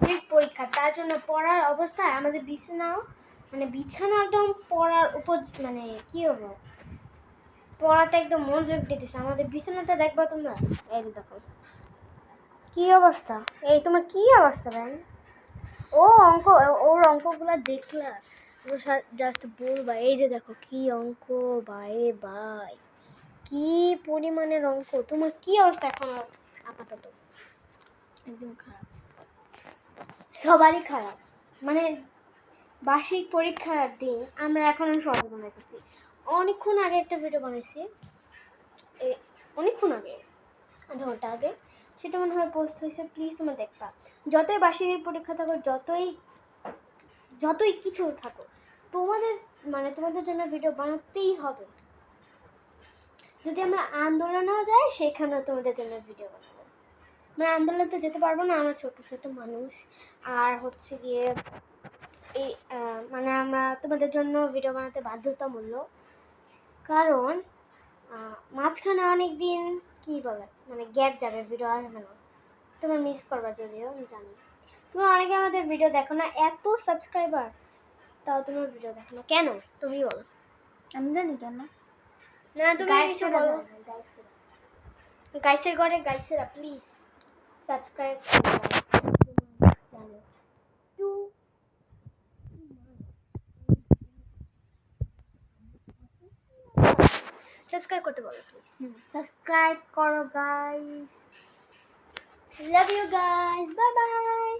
বার্ষিক পরীক্ষা, তার জন্য পড়ার অবস্থায় আমাদের বিছানাও মানে বিছানা একদম পড়ার উপর মানে কি হবো পড়াতে একদম মনোযোগ দিতেছে। আমাদের বিছানাটা দেখবা তোমরা, এই যে দেখো কি অবস্থা। এই তোমার কি অবস্থা ভাই? ওর অঙ্কগুলো দেখলা জাস্ট বলবা, এই যে দেখো কি অঙ্ক ভাই ভাই, কি পরিমাণের অঙ্ক। তোমার কি অবস্থা এখন আপাতত? একদম খারাপ, সবারই খারাপ। মানে বার্ষিক পরীক্ষার দিন আমরা এখন সহজ বানাইতেছি। অনেকক্ষণ আগে একটা ভিডিও বানাইছি, অনেকক্ষণ আগে, আধা ঘন্টা আগে, সেটা মনে হয় পোস্ট হয়েছে, প্লিজ তোমরা দেখবা। যতই বার্ষিক পরীক্ষা থাকো, যতই কিছু থাকো, তোমাদের জন্য ভিডিও বানাতেই হবে। যদি আমরা আন্দোলনেও যাই, সেখানেও তোমাদের জন্য ভিডিও বানাবো। মানে আন্দোলনে তো যেতে পারবো না, আমরা ছোট ছোট মানুষ। আর হচ্ছে গিয়ে এই মানে আমরা তোমাদের জন্য ভিডিও বানাতে বাধ্যতামূলক, কারণ মাঝখানে অনেক দিন কি বলে মানে গ্যাপ যাবে, ভিডিও আসবে না। তোমরা মিস করবা, যদিও আমি জানি তোমরা অনেকে আমাদের ভিডিও দেখো না, এত সাবস্ক্রাইবার, তাও তোমার ভিডিও দেখো না কেন? তুমি বলো। আমি জানি কেন না, তুমি কিছু বলো। গাইসের ঘরে গাইসেরা প্লিজ সাবস্ক্রাইব সাবস্ক্রাইব করতে বলো প্লিজ। সাবস্ক্রাইব করো guys. Love you guys, bye by.